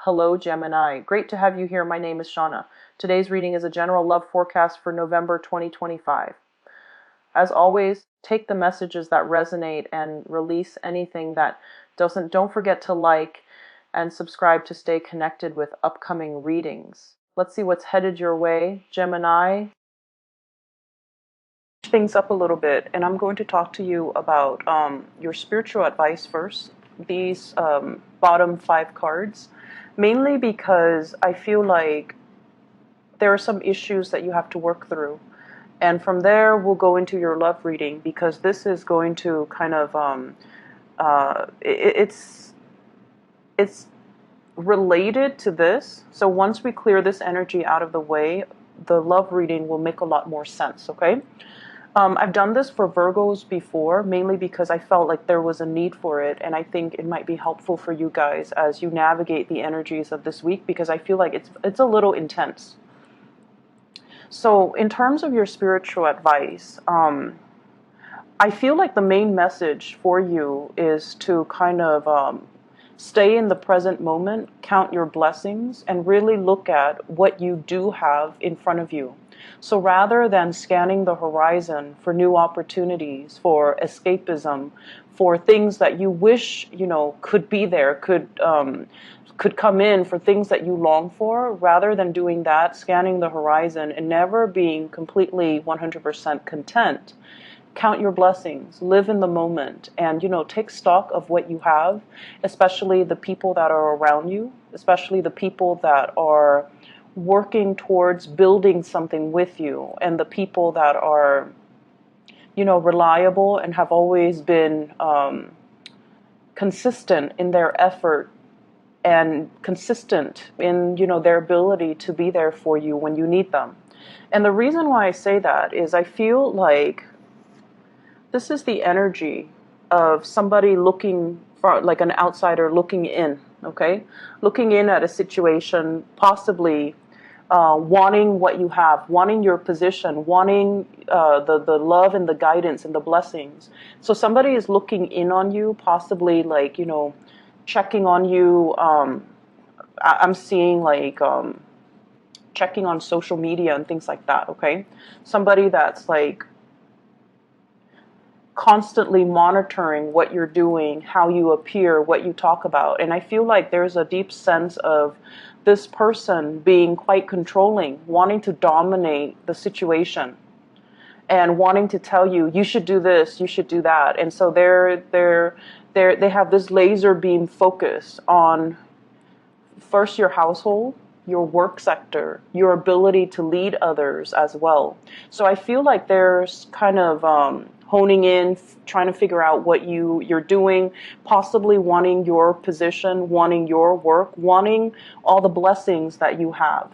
Hello, Gemini. Great to have you here. My name is Shauna. Today's reading is a general love forecast for November 2025. As always, take the messages that resonate and release anything that doesn't. Don't forget to like and subscribe to stay connected with upcoming readings. Let's see what's headed your way, Gemini. Things up a little bit, and I'm going to talk to you about your spiritual advice first. These bottom 5 cards, mainly because I feel like there are some issues that you have to work through, and from there we'll go into your love reading, because this is going to kind of it's related to this. So once we clear this energy out of the way, the love reading will make a lot more sense. Okay. I've done this for Virgos before, mainly because I felt like there was a need for it, and I think it might be helpful for you guys as you navigate the energies of this week, because I feel like it's a little intense. So in terms of your spiritual advice, I feel like the main message for you is to kind of stay in the present moment, count your blessings, and really look at what you do have in front of you. So rather than scanning the horizon for new opportunities, for escapism, for things that you wish, could be there, could come in, for things that you long for, rather than doing that, scanning the horizon and never being completely 100% content, count your blessings, live in the moment, and, take stock of what you have, especially the people that are around you, especially the people that are working towards building something with you, and the people that are, reliable and have always been consistent in their effort and consistent in, their ability to be there for you when you need them. And the reason why I say that is I feel like this is the energy of somebody looking for, like an outsider looking in, okay? Looking in at a situation, possibly wanting what you have, wanting your position, wanting the love and the guidance and the blessings. So somebody is looking in on you, possibly like, checking on you. I'm seeing like checking on social media and things like that, okay? Somebody that's like constantly monitoring what you're doing, how you appear, what you talk about. And I feel like there's a deep sense of this person being quite controlling, wanting to dominate the situation and wanting to tell you, you should do this, you should do that. And so they have this laser beam focus on first your household, your work sector, your ability to lead others as well. So I feel like there's kind of honing in, trying to figure out what you're doing, possibly wanting your position, wanting your work, wanting all the blessings that you have.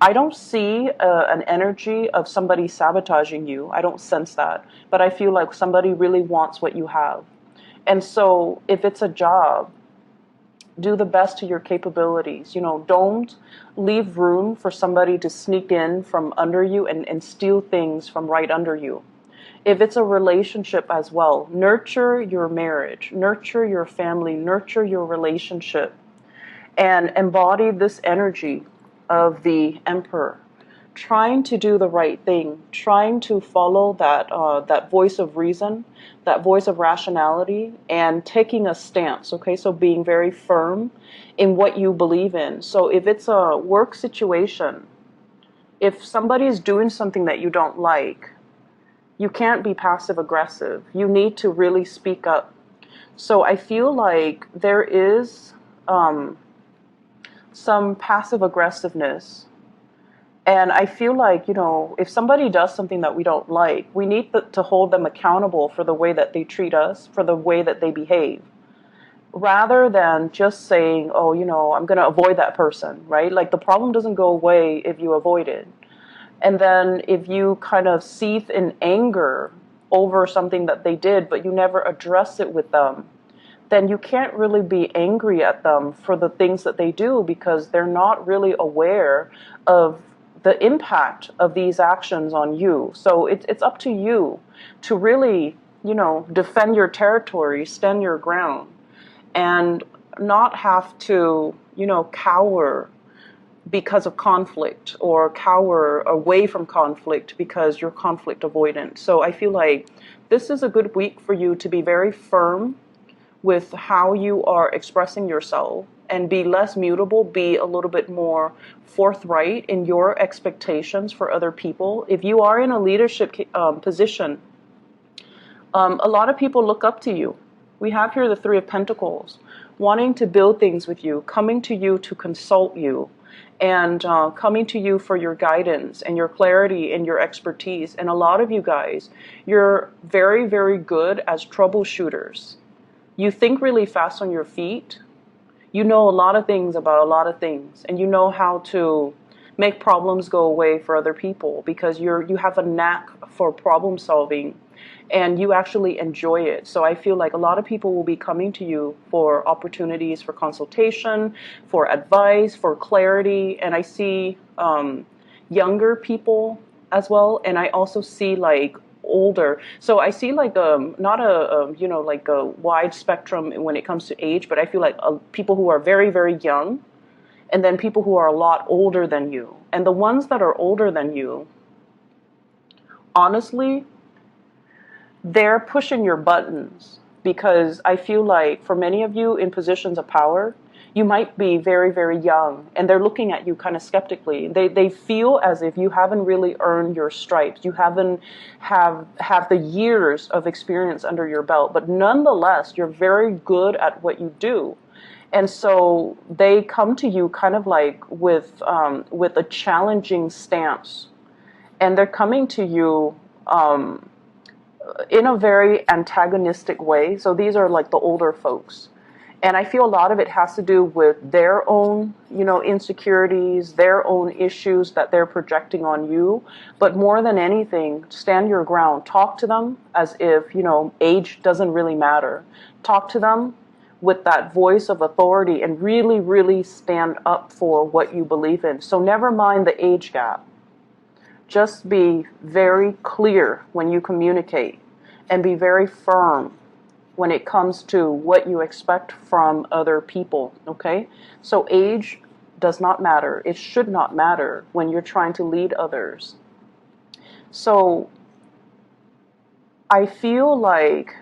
I don't see an energy of somebody sabotaging you. I don't sense that. But I feel like somebody really wants what you have. And so if it's a job, do the best to your capabilities. Don't leave room for somebody to sneak in from under you and steal things from right under you. If it's a relationship as well, nurture your marriage, nurture your family, nurture your relationship, and embody this energy of the Emperor, trying to do the right thing, trying to follow that voice of reason, that voice of rationality, and taking a stance, okay? So being very firm in what you believe in. So if it's a work situation, if somebody is doing something that you don't like, you can't be passive aggressive. You need to really speak up. So I feel like there is some passive aggressiveness. And I feel like, if somebody does something that we don't like, we need to hold them accountable for the way that they treat us, for the way that they behave, rather than just saying, oh, I'm going to avoid that person, right? Like the problem doesn't go away if you avoid it. And then if you kind of seethe in anger over something that they did, but you never address it with them, then you can't really be angry at them for the things that they do, because they're not really aware of the impact of these actions on you. So it's up to you to really, defend your territory, stand your ground. And not have to, cower because of conflict, or cower away from conflict because you're conflict avoidant. So I feel like this is a good week for you to be very firm with how you are expressing yourself, and be less mutable, be a little bit more forthright in your expectations for other people. If you are in a leadership position, a lot of people look up to you. We have here the Three of Pentacles, wanting to build things with you, coming to you to consult you, and coming to you for your guidance and your clarity and your expertise. And a lot of you guys, you're very, very good as troubleshooters. You think really fast on your feet. You know a lot of things about a lot of things, and you know how to make problems go away for other people, because you have a knack for problem solving, and you actually enjoy it. So I feel like a lot of people will be coming to you for opportunities for consultation, for advice, for clarity. And I see younger people as well, and I also see like older. So I see like not like a wide spectrum when it comes to age, but I feel like people who are very, very young, and then people who are a lot older than you. And the ones that are older than you, honestly, they're pushing your buttons, because I feel like for many of you in positions of power, you might be very, very young, and they're looking at you kind of skeptically. They feel as if you haven't really earned your stripes. You haven't have the years of experience under your belt, but nonetheless, you're very good at what you do. And so they come to you kind of like with a challenging stance, and they're coming to you in a very antagonistic way. So these are like the older folks. And I feel a lot of it has to do with their own, insecurities, their own issues that they're projecting on you. But more than anything, stand your ground. Talk to them as if, age doesn't really matter. Talk to them with that voice of authority, and really, really stand up for what you believe in. So never mind the age gap. Just be very clear when you communicate, and be very firm when it comes to what you expect from other people, okay? So age does not matter. It should not matter when you're trying to lead others. So I feel like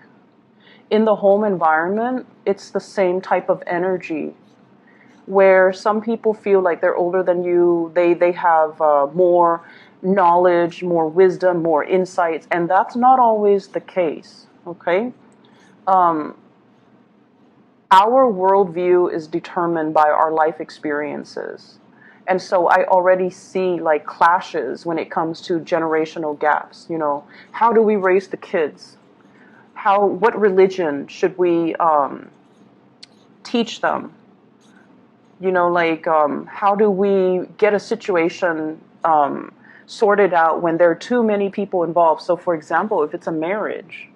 in the home environment, it's the same type of energy, where some people feel like they're older than you. They have more knowledge, more wisdom, more insights, and that's not always the case, okay? Our worldview is determined by our life experiences. And so I already see like clashes when it comes to generational gaps. How do we raise the kids? What religion should we teach them? How do we get a situation sorted out when there are too many people involved? So for example, if it's a marriage,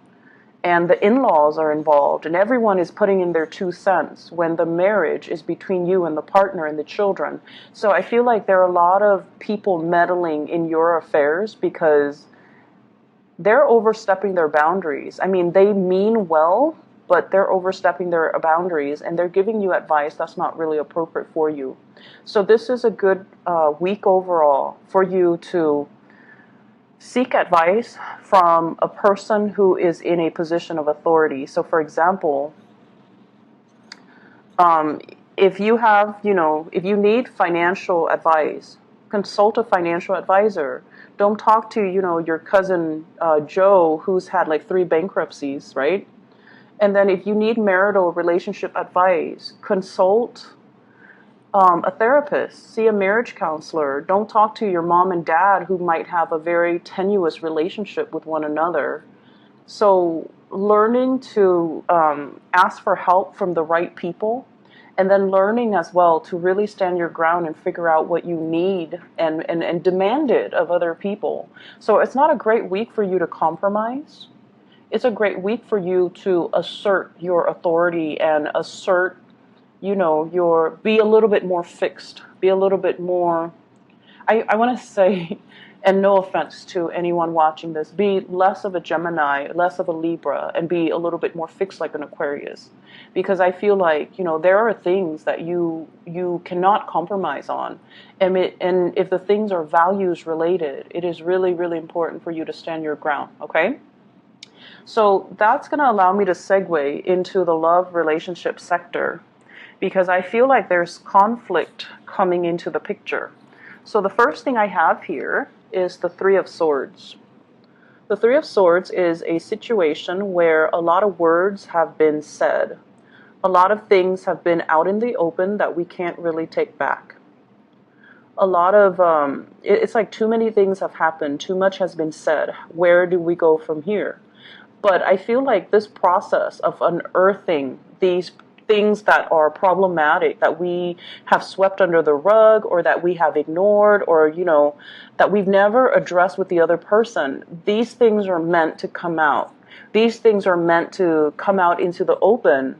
and the in-laws are involved, and everyone is putting in their 2 cents, when the marriage is between you and the partner and the children. So I feel like there are a lot of people meddling in your affairs, because they're overstepping their boundaries. I mean, they mean well, but they're overstepping their boundaries, and they're giving you advice that's not really appropriate for you. So this is a good week overall for you to seek advice from a person who is in a position of authority. So for example, if you need financial advice, consult a financial advisor. Don't talk to, your cousin Joe, who's had like 3 bankruptcies, right? And then if you need marital relationship advice, consult a therapist, see a marriage counselor. Don't talk to your mom and dad, who might have a very tenuous relationship with one another. So learning to ask for help from the right people, and then learning as well to really stand your ground and figure out what you need, and demand it of other people. So it's not a great week for you to compromise. It's a great week for you to assert your authority, and assert be a little bit more fixed, be a little bit more, I want to say, And no offense to anyone watching this, be less of a Gemini, less of a Libra, and be a little bit more fixed like an Aquarius. Because I feel like, there are things that you cannot compromise on. And if the things are values related, it is really, really important for you to stand your ground, okay? So that's going to allow me to segue into the love relationship sector, because I feel like there's conflict coming into the picture. So the first thing I have here is the Three of Swords. The Three of Swords is a situation where a lot of words have been said. A lot of things have been out in the open that we can't really take back. A lot of, it's like too many things have happened, too much has been said. Where do we go from here? But I feel like this process of unearthing these things that are problematic, that we have swept under the rug, or that we have ignored, or, that we've never addressed with the other person, these things are meant to come out. These things are meant to come out into the open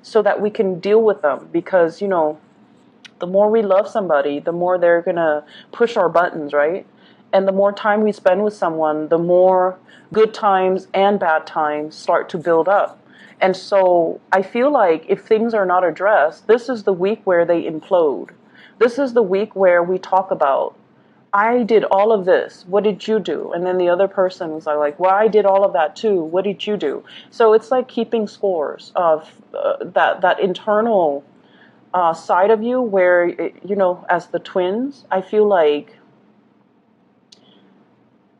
so that we can deal with them. Because, the more we love somebody, the more they're going to push our buttons, right? And the more time we spend with someone, the more good times and bad times start to build up. And so I feel like if things are not addressed, this is the week where they implode. This is the week where we talk about, I did all of this, what did you do? And then the other person was like, well, I did all of that too, what did you do? So it's like keeping scores of that internal side of you where, as the twins, I feel like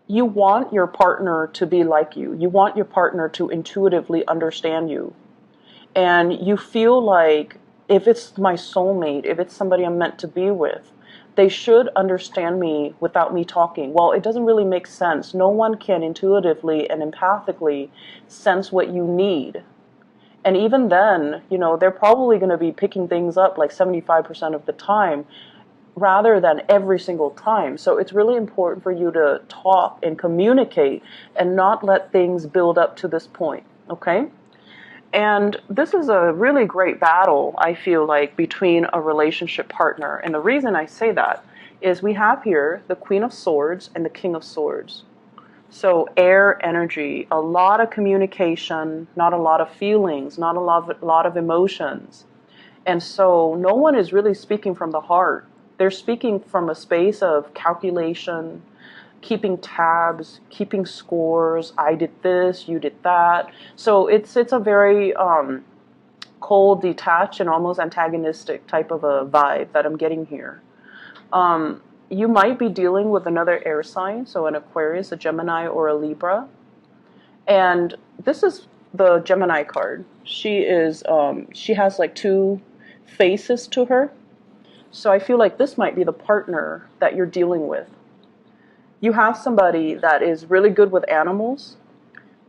you want your partner to be like you. You want your partner to intuitively understand you. And you feel like if it's my soulmate, if it's somebody I'm meant to be with, they should understand me without me talking. Well, it doesn't really make sense. No one can intuitively and empathically sense what you need. And even then, they're probably going to be picking things up like 75% of the time, rather than every single time. So it's really important for you to talk and communicate and not let things build up to this point, okay? And this is a really great battle, I feel like, between a relationship partner. And the reason I say that is we have here the Queen of Swords and the King of Swords. So air energy, a lot of communication, not a lot of feelings, not a lot of emotions. And so no one is really speaking from the heart. They're speaking from a space of calculation, keeping tabs, keeping scores. I did this, you did that. So it's a very cold, detached, and almost antagonistic type of a vibe that I'm getting here. You might be dealing with another air sign, so an Aquarius, a Gemini, or a Libra. And this is the Gemini card. She has like two faces to her. So I feel like this might be the partner that you're dealing with. You have somebody that is really good with animals.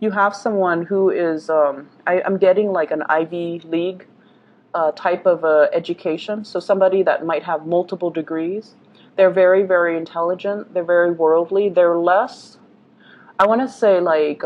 You have someone who is, I'm getting like an Ivy League type of education. So somebody that might have multiple degrees. They're very, very intelligent. They're very worldly. They're less, I want to say like,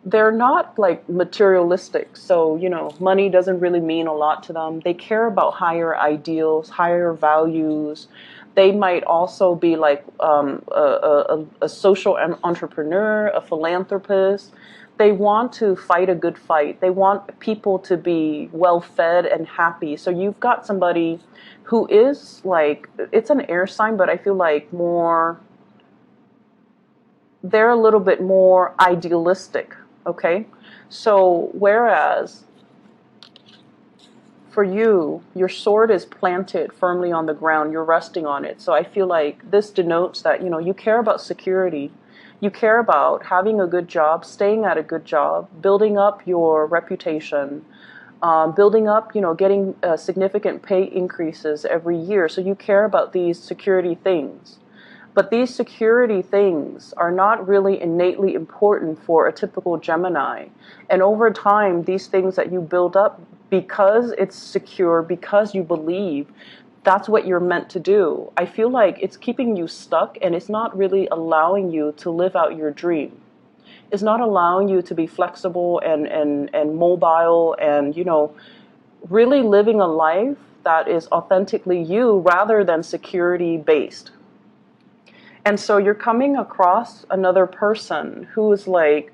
they're not like materialistic. So, money doesn't really mean a lot to them. They care about higher ideals, higher values. They might also be like a social entrepreneur, a philanthropist. They want to fight a good fight. They want people to be well fed and happy. So you've got somebody who is like, it's an air sign, but I feel like they're a little bit more idealistic. Okay, so whereas for you, your sword is planted firmly on the ground, you're resting on it. So I feel like this denotes that, you care about security. You care about having a good job, staying at a good job, building up your reputation, building up, getting significant pay increases every year. So you care about these security things. But these security things are not really innately important for a typical Gemini. And over time, these things that you build up, because it's secure, because you believe, that's what you're meant to do. I feel like it's keeping you stuck, and it's not really allowing you to live out your dream. It's not allowing you to be flexible and mobile and, really living a life that is authentically you rather than security based. And so you're coming across another person who is like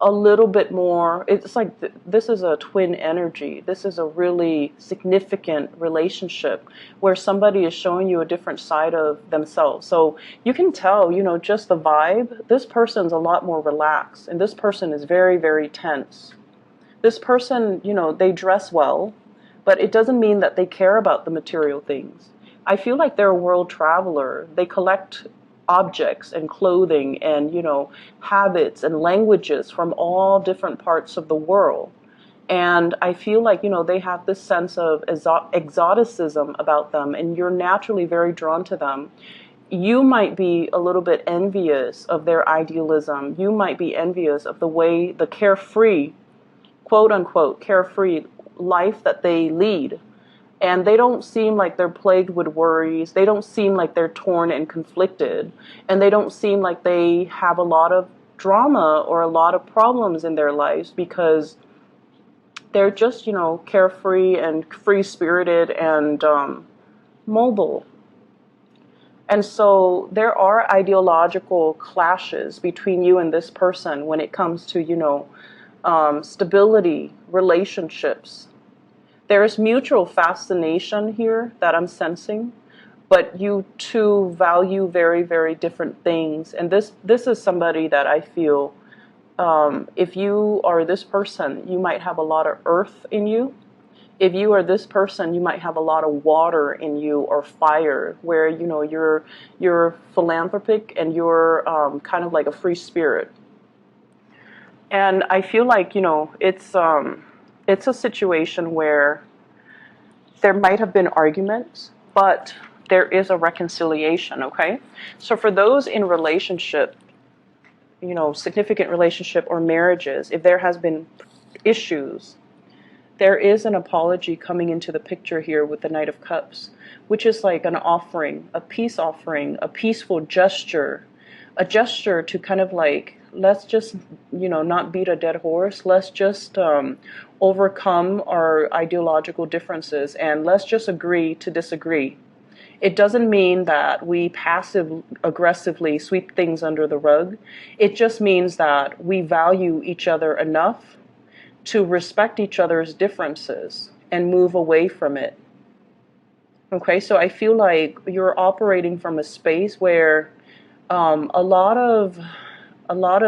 a little bit more, it's like this is a twin energy. This is a really significant relationship where somebody is showing you a different side of themselves. So you can tell, just the vibe, this person's a lot more relaxed and this person is very, very tense. This person, they dress well, but it doesn't mean that they care about the material things. I feel like they're a world traveler. They collect objects and clothing and, habits and languages from all different parts of the world. And I feel like, they have this sense of exoticism about them, and you're naturally very drawn to them. You might be a little bit envious of their idealism. You might be envious of the way, the carefree, quote unquote, carefree life that they lead. And they don't seem like they're plagued with worries. They don't seem like they're torn and conflicted. And they don't seem like they have a lot of drama or a lot of problems in their lives, because they're just, carefree and free-spirited and mobile. And so there are ideological clashes between you and this person when it comes to, stability, relationships. There is mutual fascination here that I'm sensing, but you two value very, very different things. And this is somebody that I feel, if you are this person, you might have a lot of earth in you. If you are this person, you might have a lot of water in you, or fire, where, you're philanthropic and you're kind of like a free spirit. And I feel like, it's a situation where there might have been arguments, but there is a reconciliation, okay? So for those in relationship, significant relationship or marriages, if there has been issues, there is an apology coming into the picture here with the Knight of Cups, which is like an offering, a peace offering, a peaceful gesture, a gesture to kind of like, let's just, not beat a dead horse. Let's just overcome our ideological differences, and let's just agree to disagree. It doesn't mean that we passive-aggressively sweep things under the rug. It just means that we value each other enough to respect each other's differences and move away from it. Okay, so I feel like you're operating from a space where a lot of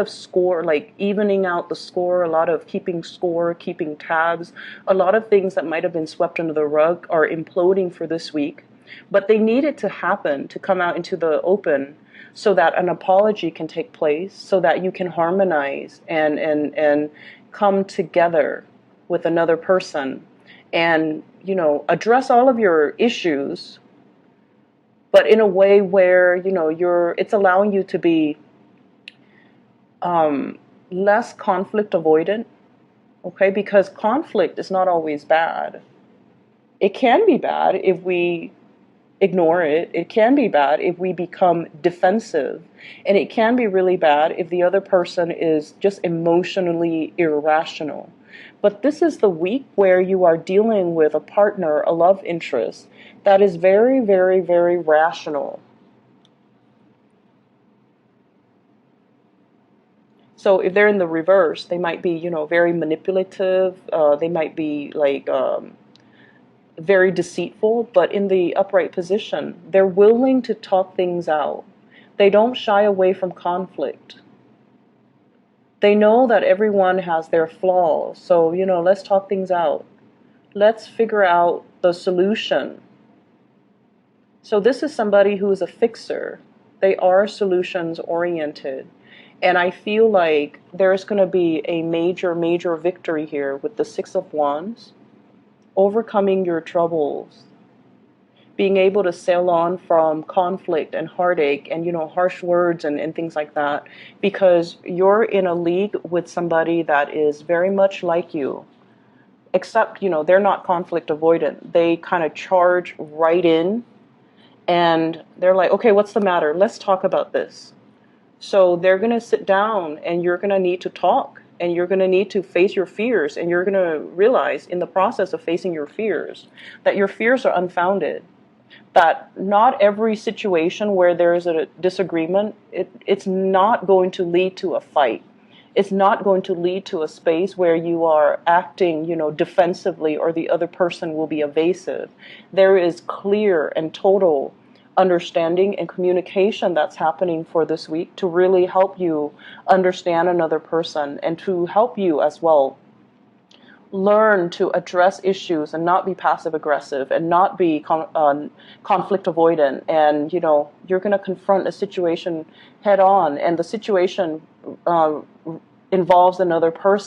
score, like evening out the score, a lot of keeping score, keeping tabs, a lot of things that might have been swept under the rug are imploding for this week. But they need it to happen, to come out into the open, so that an apology can take place, so that you can harmonize and come together with another person and, address all of your issues, but in a way where, it's allowing you to be less conflict avoidant, okay? Because conflict is not always bad. It can be bad if we ignore it. It can be bad if we become defensive. And it can be really bad if the other person is just emotionally irrational. But this is the week where you are dealing with a partner, a love interest, that is very, very, very rational. So if they're in the reverse, they might be, very manipulative. They might be like very deceitful. But in the upright position, they're willing to talk things out. They don't shy away from conflict. They know that everyone has their flaws. So, let's talk things out. Let's figure out the solution. So this is somebody who is a fixer. They are solutions oriented. And I feel like there's going to be a major, major victory here with the Six of Wands, overcoming your troubles, being able to sail on from conflict and heartache and, harsh words and things like that, because you're in a league with somebody that is very much like you, except, they're not conflict avoidant. They kind of charge right in and they're like, okay, what's the matter? Let's talk about this. So they're going to sit down and you're going to need to talk. and you're going to need to face your fears, and you're going to realize in the process of facing your fears that your fears are unfounded, that not every situation where there is a disagreement, it's not going to lead to a fight. It's not going to lead to a space where you are acting, defensively, or the other person will be evasive. There is clear and total understanding and communication that's happening for this week to really help you understand another person, and to help you as well learn to address issues and not be passive aggressive and not be conflict avoidant. And you're going to confront a situation head on, and the situation involves another person.